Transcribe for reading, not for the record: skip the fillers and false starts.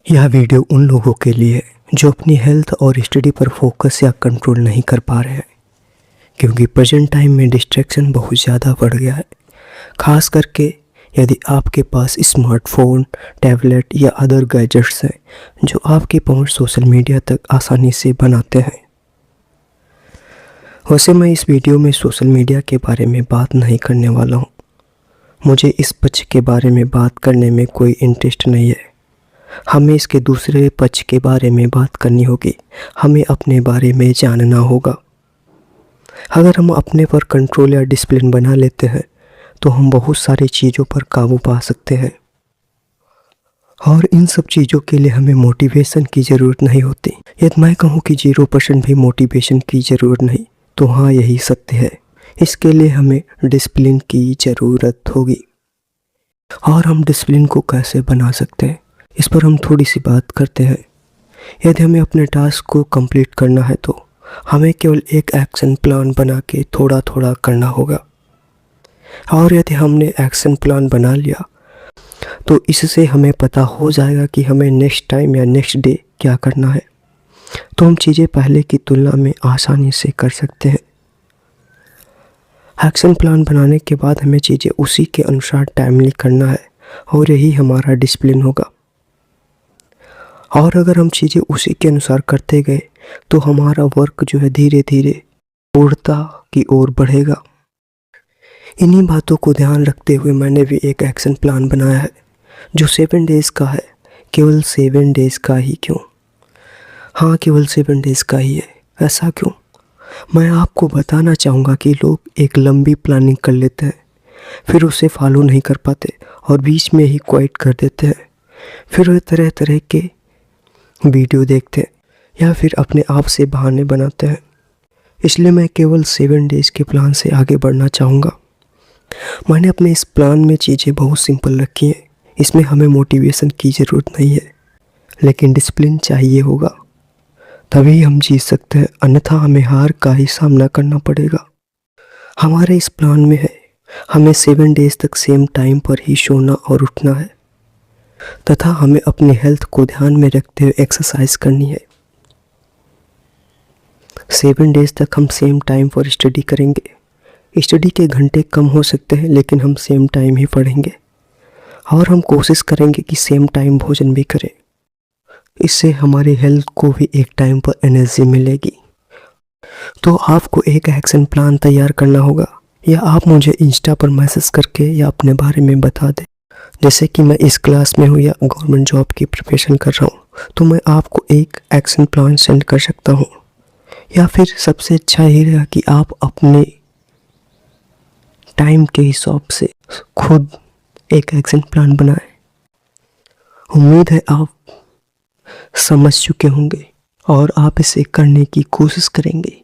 यह वीडियो उन लोगों के लिए है जो अपनी हेल्थ और स्टडी पर फोकस या कंट्रोल नहीं कर पा रहे हैं, क्योंकि प्रेजेंट टाइम में डिस्ट्रैक्शन बहुत ज़्यादा बढ़ गया है। खास करके यदि आपके पास स्मार्टफोन, टैबलेट या अदर गैजेट्स हैं जो आपकी पहुंच सोशल मीडिया तक आसानी से बनाते हैं। वैसे मैं इस वीडियो में सोशल मीडिया के बारे में बात नहीं करने वाला हूँ। मुझे इस पक्ष के बारे में बात करने में कोई इंटरेस्ट नहीं है। हमें इसके दूसरे पक्ष के बारे में बात करनी होगी। हमें अपने बारे में जानना होगा। अगर हम अपने पर कंट्रोल या डिसिप्लिन बना लेते हैं तो हम बहुत सारी चीज़ों पर काबू पा सकते हैं, और इन सब चीज़ों के लिए हमें मोटिवेशन की ज़रूरत नहीं होती। यदि मैं कहूँ कि 0% भी मोटिवेशन की ज़रूरत नहीं, तो हाँ, यही सत्य है। इसके लिए हमें डिसिप्लिन की ज़रूरत होगी। और हम डिसिप्लिन को कैसे बना सकते हैं, इस पर हम थोड़ी सी बात करते हैं। यदि हमें अपने टास्क को कंप्लीट करना है तो हमें केवल एक एक्शन प्लान बना के थोड़ा थोड़ा करना होगा। और यदि हमने एक्शन प्लान बना लिया तो इससे हमें पता हो जाएगा कि हमें नेक्स्ट टाइम या नेक्स्ट डे क्या करना है, तो हम चीज़ें पहले की तुलना में आसानी से कर सकते हैं। एक्शन प्लान बनाने के बाद हमें चीज़ें उसी के अनुसार टाइमली करना है, और यही हमारा डिसिप्लिन होगा। और अगर हम चीज़ें उसी के अनुसार करते गए तो हमारा वर्क जो है धीरे धीरे पूर्णता की ओर बढ़ेगा। इन्हीं बातों को ध्यान रखते हुए मैंने भी एक एक्शन प्लान बनाया है जो 7 डेज़ का है। केवल 7 डेज़ का ही क्यों? हाँ, केवल 7 डेज़ का ही है। ऐसा क्यों? मैं आपको बताना चाहूँगा कि लोग एक लंबी प्लानिंग कर लेते हैं, फिर उसे फॉलो नहीं कर पाते और बीच में ही क्विट कर देते हैं। फिर वे तरह तरह के वीडियो देखते हैं या फिर अपने आप से बहाने बनाते हैं। इसलिए मैं केवल 7 डेज़ के प्लान से आगे बढ़ना चाहूँगा। मैंने अपने इस प्लान में चीज़ें बहुत सिंपल रखी हैं। इसमें हमें मोटिवेशन की ज़रूरत नहीं है, लेकिन डिसिप्लिन चाहिए होगा, तभी हम जीत सकते हैं। अन्यथा हमें हार का ही सामना करना पड़ेगा। हमारे इस प्लान में है हमें 7 डेज़ तक सेम टाइम पर ही सोना और उठना है, तथा हमें अपनी हेल्थ को ध्यान में रखते हुए एक्सरसाइज करनी है। 7 डेज़ तक हम सेम टाइम पर स्टडी करेंगे। स्टडी के घंटे कम हो सकते हैं, लेकिन हम सेम टाइम ही पढ़ेंगे, और हम कोशिश करेंगे कि सेम टाइम भोजन भी करें। इससे हमारी हेल्थ को भी एक टाइम पर एनर्जी मिलेगी। तो आपको एक एक्शन प्लान तैयार करना होगा, या आप मुझे इंस्टा पर मैसेज करके या अपने बारे में बता दें। जैसे कि मैं इस क्लास में हूँ या गवर्नमेंट जॉब की प्रिपरेशन कर रहा हूँ, तो मैं आपको एक एक्शन प्लान सेंड कर सकता हूँ। या फिर सबसे अच्छा यही रहेगा कि आप अपने टाइम के हिसाब से खुद एक एक्शन प्लान बनाएं। उम्मीद है आप समझ चुके होंगे और आप इसे करने की कोशिश करेंगे।